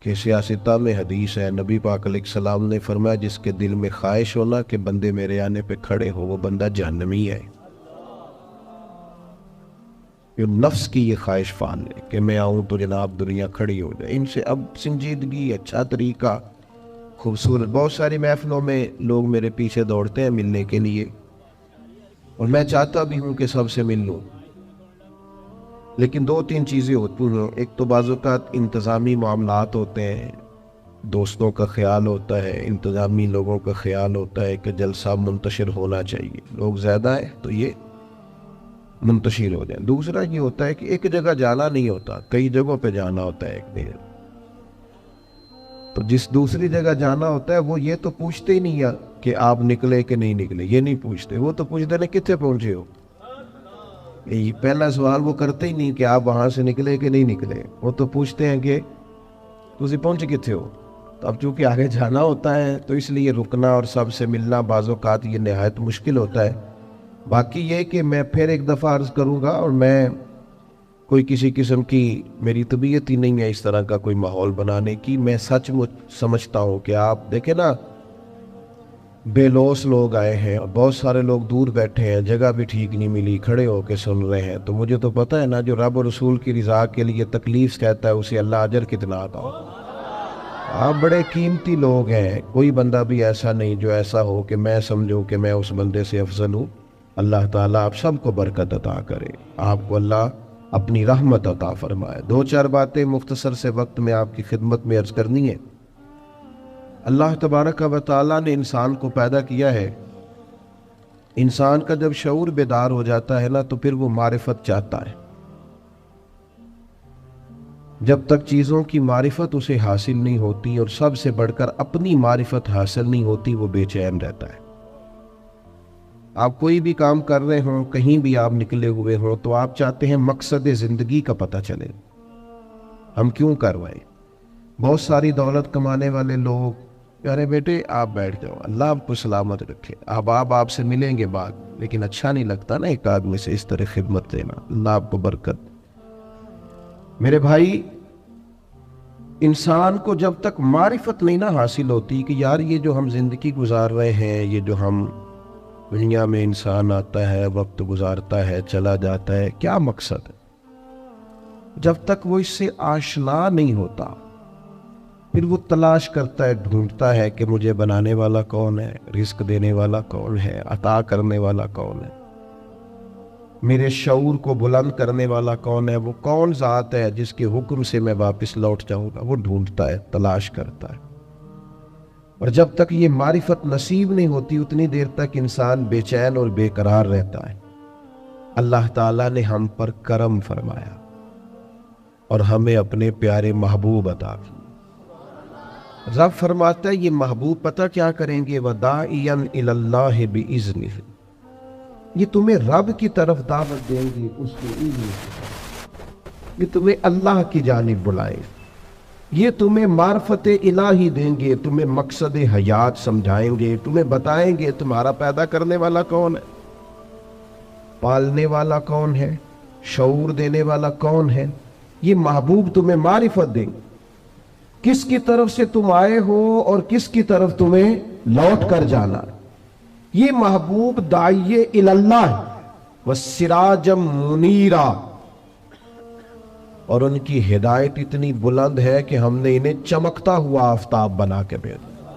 کہ سیاستہ میں حدیث ہے، نبی پاک علیہ السلام نے فرمایا جس کے دل میں خواہش ہونا کہ بندے میرے آنے پہ کھڑے ہو، وہ بندہ جہنمی ہے۔ یہ نفس کی یہ خواہش فان ہے کہ میں آؤں تو جناب دنیا کھڑی ہو جائے۔ ان سے اب سنجیدگی، اچھا طریقہ، خوبصورت، بہت ساری محفلوں میں لوگ میرے پیچھے دوڑتے ہیں ملنے کے لیے، اور میں چاہتا بھی ہوں کہ سب سے مل لوں، لیکن دو تین چیزیں ہوتی ہیں۔ ایک تو بعض اوقات انتظامی معاملات ہوتے ہیں، دوستوں کا خیال ہوتا ہے، انتظامی لوگوں کا خیال ہوتا ہے کہ جلسہ منتشر ہونا چاہیے، لوگ زیادہ ہیں تو یہ منتشر ہو جائیں۔ دوسرا یہ ہوتا ہے کہ ایک جگہ جانا نہیں ہوتا، کئی جگہوں پہ جانا ہوتا ہے ایک دن، تو جس دوسری جگہ جانا ہوتا ہے وہ یہ تو پوچھتے ہی نہیں ہے کہ آپ نکلے کہ نہیں نکلے، یہ نہیں پوچھتے، وہ تو پوچھتے ہیں کتنے پہنچے ہو۔ یہ پہلا سوال وہ کرتے ہی نہیں کہ آپ وہاں سے نکلے کہ نہیں نکلے، وہ تو پوچھتے ہیں کہ تسی پہنچ کتنے ہو۔ تو اب چونکہ آگے جانا ہوتا ہے تو اس لیے رکنا اور سب سے ملنا بعض اوقات یہ نہایت مشکل ہوتا ہے۔ باقی یہ کہ میں پھر ایک دفعہ عرض کروں گا، اور میں کوئی کسی قسم کی میری طبیعت ہی نہیں ہے اس طرح کا کوئی ماحول بنانے کی۔ میں سچ سمجھتا ہوں کہ آپ دیکھیں نا، بے لوس لوگ آئے ہیں اور بہت سارے لوگ دور بیٹھے ہیں، جگہ بھی ٹھیک نہیں ملی، کھڑے ہو کے سن رہے ہیں، تو مجھے تو پتہ ہے نا جو رب و رسول کی رضا کے لیے تکلیف کہتا ہے اسے اللہ اجر کتنا عطا ہو۔ آپ بڑے قیمتی لوگ ہیں، کوئی بندہ بھی ایسا نہیں جو ایسا ہو کہ میں سمجھوں کہ میں اس بندے سے افضل ہوں۔ اللہ تعالیٰ آپ سب کو برکت عطا کرے، آپ کو اللہ اپنی رحمت عطا فرمائے۔ دو چار باتیں مختصر سے وقت میں آپ کی خدمت میں عرض کرنی ہے۔ اللہ تبارک و تعالیٰ نے انسان کو پیدا کیا ہے، انسان کا جب شعور بیدار ہو جاتا ہے نا تو پھر وہ معرفت چاہتا ہے۔ جب تک چیزوں کی معرفت اسے حاصل نہیں ہوتی اور سب سے بڑھ کر اپنی معرفت حاصل نہیں ہوتی، وہ بے چین رہتا ہے۔ آپ کوئی بھی کام کر رہے ہوں، کہیں بھی آپ نکلے ہوئے ہوں، تو آپ چاہتے ہیں مقصد زندگی کا پتہ چلے، ہم کیوں کر رہے ہیں۔ بہت ساری دولت کمانے والے لوگ، ارے بیٹے آپ بیٹھ جاؤ، اللہ آپ کو سلامت رکھے، آپ سے ملیں گے بعد، لیکن اچھا نہیں لگتا نا ایک آدمی سے اس طرح خدمت دینا۔ اللہ آپ کو برکت۔ میرے بھائی، انسان کو جب تک معرفت نہیں نہ حاصل ہوتی کہ یار یہ جو ہم زندگی گزار رہے ہیں، یہ جو ہم دنیا میں انسان آتا ہے، وقت گزارتا ہے، چلا جاتا ہے، کیا مقصد ہے، جب تک وہ اس سے آشنا نہیں ہوتا پھر وہ تلاش کرتا ہے، ڈھونڈتا ہے کہ مجھے بنانے والا کون ہے، رزق دینے والا کون ہے، عطا کرنے والا کون ہے، میرے شعور کو بلند کرنے والا کون ہے، وہ کون ذات ہے جس کے حکم سے میں واپس لوٹ جاؤں گا۔ وہ ڈھونڈتا ہے، تلاش کرتا ہے، اور جب تک یہ معرفت نصیب نہیں ہوتی اتنی دیر تک انسان بے چین اور بے قرار رہتا ہے۔ اللہ تعالیٰ نے ہم پر کرم فرمایا اور ہمیں اپنے پیارے محبوب عطا کیے۔ رب فرماتا ہے یہ محبوب پتہ کیا کریں گے، وَدَاعِيًا إِلَى اللَّهِ بِإِذْنِهِ، یہ تمہیں رب کی طرف دعوت دیں گے اس کے اذن سے، یہ تمہیں اللہ کی جانب بلائیں، یہ تمہیں معرفت الہی دیں گے، تمہیں مقصد حیات سمجھائیں گے، تمہیں بتائیں گے تمہارا پیدا کرنے والا کون ہے، پالنے والا کون ہے، شعور دینے والا کون ہے۔ یہ محبوب تمہیں معرفت دیں گے، کس کی طرف سے تم آئے ہو اور کس کی طرف تمہیں لوٹ کر جانا ہے۔ یہ محبوب داعی اللہ وسراجم منیرا، اور ان کی ہدایت اتنی بلند ہے کہ ہم نے انہیں چمکتا ہوا آفتاب بنا کے بھیجا،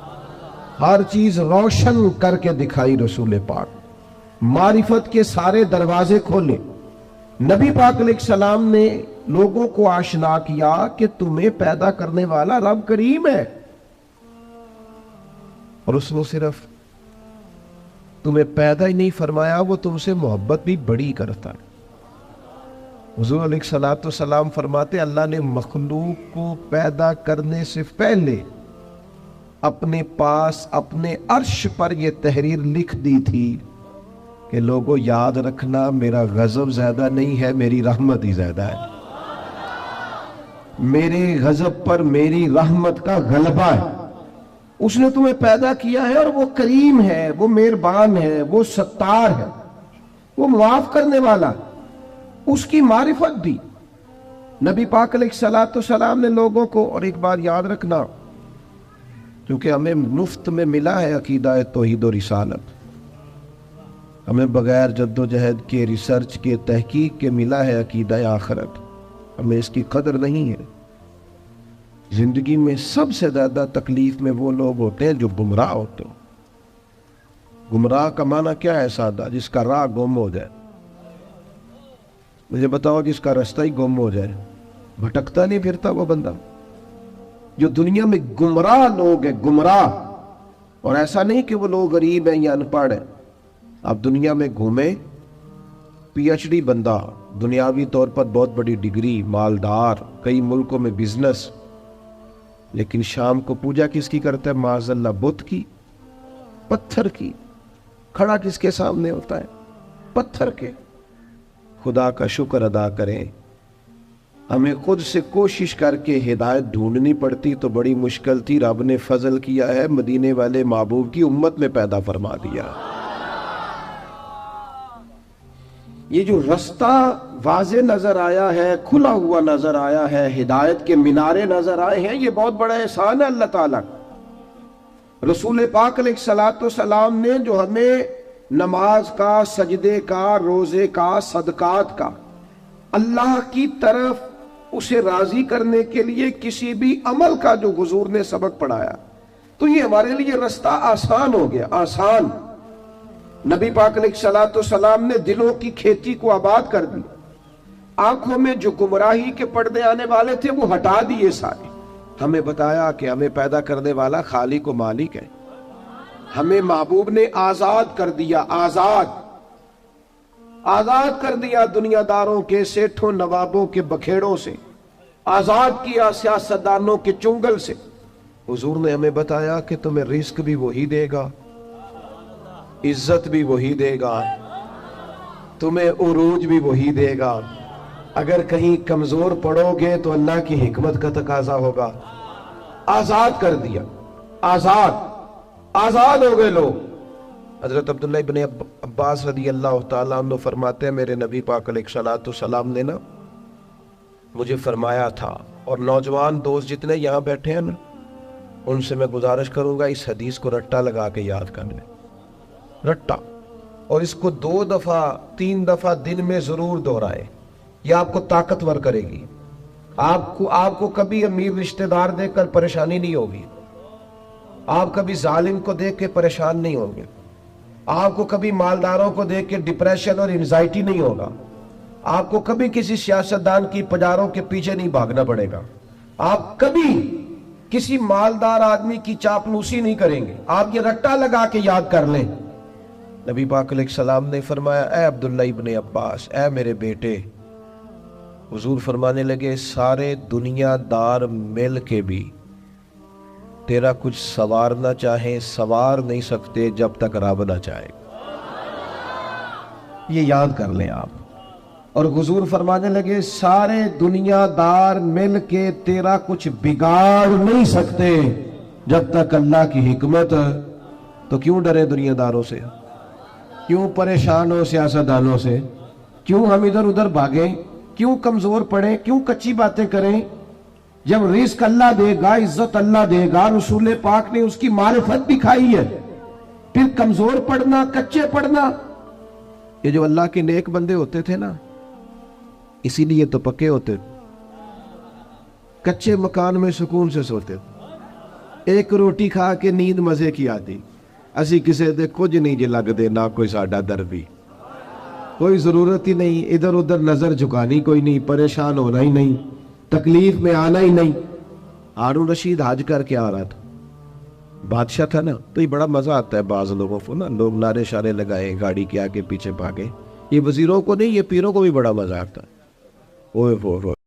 ہر چیز روشن کر کے دکھائی۔ رسول پاک معرفت کے سارے دروازے کھولے، نبی پاک علیہ السلام نے لوگوں کو آشنا کیا کہ تمہیں پیدا کرنے والا رب کریم ہے، اور اس نے صرف تمہیں پیدا ہی نہیں فرمایا، وہ تم سے محبت بھی بڑی کرتا ہے۔ حضور علیہ السلام فرماتے اللہ نے مخلوق کو پیدا کرنے سے پہلے اپنے پاس اپنے عرش پر یہ تحریر لکھ دی تھی کہ لوگوں یاد رکھنا میرا غضب زیادہ نہیں ہے، میری رحمت ہی زیادہ ہے، میرے غضب پر میری رحمت کا غلبہ ہے۔ اس نے تمہیں پیدا کیا ہے اور وہ کریم ہے، وہ مہربان ہے، وہ ستار ہے، وہ معاف کرنے والا، اس کی معرفت دی۔ نبی پاک علیہ الصلوۃ والسلام نے لوگوں کو، اور ایک بات یاد رکھنا، کیونکہ ہمیں مفت میں ملا ہے عقیدہ توحید و رسالت، ہمیں بغیر جد و جہد کے، ریسرچ کے، تحقیق کے ملا ہے عقیدہ آخرت، ہمیں اس کی قدر نہیں ہے۔ زندگی میں سب سے زیادہ تکلیف میں وہ لوگ ہوتے ہیں جو گمراہ ہوتے ہیں۔ گمراہ کا معنی کیا ہے سادہ؟ جس کا راہ گم ہو جائے۔ مجھے بتاؤ، جس کا رستہ ہی گم ہو جائے، بھٹکتا نہیں پھرتا وہ بندہ؟ جو دنیا میں گمراہ لوگ ہیں، گمراہ، اور ایسا نہیں کہ وہ لوگ غریب ہیں یا ان پڑھ ہیں، آپ دنیا میں گھومیں، پی ایچ ڈی بندہ، دنیاوی طور پر بہت بڑی ڈگری، مالدار، کئی ملکوں میں بزنس، لیکن شام کو پوجا کس کی کرتا ہے؟ معاذ اللہ بت کی، پتھر کی۔ کھڑا کس کے سامنے ہوتا ہے؟ پتھر کے۔ خدا کا شکر ادا کریں، ہمیں خود سے کوشش کر کے ہدایت ڈھونڈنی پڑتی تو بڑی مشکل تھی، رب نے فضل کیا ہے، مدینے والے محبوب کی امت میں پیدا فرما دیا۔ یہ جو رستہ واضح نظر آیا ہے، کھلا ہوا نظر آیا ہے، ہدایت کے مینارے نظر آئے ہیں، یہ بہت بڑا احسان ہے اللہ تعالیٰ کا۔ رسول پاک علیہ الصلوۃ والسلام نے جو ہمیں نماز کا، سجدے کا، روزے کا، صدقات کا، اللہ کی طرف اسے راضی کرنے کے لیے کسی بھی عمل کا جو حضور نے سبق پڑھایا، تو یہ ہمارے لیے رستہ آسان ہو گیا، آسان۔ نبی پاک علیہ الصلوۃ والسلام نے دلوں کی کھیتی کو آباد کر دی، آنکھوں میں جو گمراہی کے پردے آنے والے تھے وہ ہٹا دیے سارے۔ ہمیں بتایا کہ ہمیں پیدا کرنے والا خالق و مالک ہے، ہمیں محبوب نے آزاد کر دیا، آزاد کر دیا دنیا داروں کے، سیٹھوں نوابوں کے بکھیڑوں سے، آزاد کیا سیاستدانوں کے چنگل سے۔ حضور نے ہمیں بتایا کہ تمہیں رزق بھی وہی دے گا، عزت بھی وہی دے گا، تمہیں عروج بھی وہی دے گا۔ اگر کہیں کمزور پڑو گے تو اللہ کی حکمت کا تقاضا ہوگا۔ آزاد کر دیا، آزاد ہو گئے لوگ۔ حضرت عبداللہ ابن عباس رضی اللہ تعالیٰ عنہ فرماتے ہیں، میرے نبی پاک علیہ الصلوۃ والسلام نے مجھے فرمایا تھا، اور نوجوان دوست جتنے یہاں بیٹھے ہیں ان سے میں گزارش کروں گا اس حدیث کو رٹا لگا کے یاد کر لیں، رٹا، اور اس کو 2 دفعہ 3 دفعہ دن میں ضرور دہرائے، یہ آپ کو طاقتور کرے گی۔ آپ کو کبھی امیر رشتہ دار دیکھ کر پریشانی نہیں ہوگی، آپ کبھی ظالم کو دیکھ کے پریشان نہیں ہوں گے، آپ کو کبھی مالداروں کو دیکھ کے ڈپریشن اور انزائٹی نہیں ہوگا، آپ کو کبھی کسی سیاستدان کی پجاروں کے پیچھے نہیں بھاگنا پڑے گا، آپ کبھی کسی مالدار آدمی کی چاپلوسی نہیں کریں گے۔ آپ یہ رٹا لگا کے یاد کر لیں۔ نبی پاک علیہ السلام نے فرمایا، اے عبداللہ ابن عباس، اے میرے بیٹے، حضور فرمانے لگے، سارے دنیا دار مل کے بھی تیرا کچھ سوارنا چاہیں، سوار نہیں سکتے جب تک رب نہ چاہے۔ یہ یاد کر لیں آپ۔ اور حضور فرمانے لگے، سارے دنیا دار مل کے تیرا کچھ بگاڑ نہیں سکتے جب تک اللہ کی حکمت۔ تو کیوں ڈرے دنیا داروں سے؟ کیوں پریشان ہو سیاستدانوں سے؟ کیوں ہم ادھر ادھر بھاگیں؟ کیوں کمزور پڑیں؟ کیوں کچی باتیں کریں؟ جب رزق اللہ دے گا، عزت اللہ دے گا، رسول پاک نے اس کی معرفت بھی کھائی ہے، پھر کمزور پڑنا، کچے پڑنا؟ یہ جو اللہ کے نیک بندے ہوتے تھے نا، اسی لیے تو پکے ہوتے، کچے مکان میں سکون سے سوتے، ایک روٹی کھا کے نیند مزے کی آتی۔ اسی کسے دے کچھ نہیں جی لگ دے، نہ کوئی ساڈا در بھی، کوئی ضرورت ہی نہیں، ادھر ادھر نظر جھکانی کوئی نہیں، پریشان ہونا ہی نہیں، تکلیف میں آنا ہی نہیں۔ ہارون رشید حج کر کے آ رہا تھا، بادشاہ تھا نا، تو یہ بڑا مزہ آتا ہے بعض لوگوں کو نا، لوگ نعرے شارے لگائے، گاڑی کے آگے پیچھے بھاگے، یہ وزیروں کو نہیں، یہ پیروں کو بھی بڑا مزہ آتا ہے۔ اوہ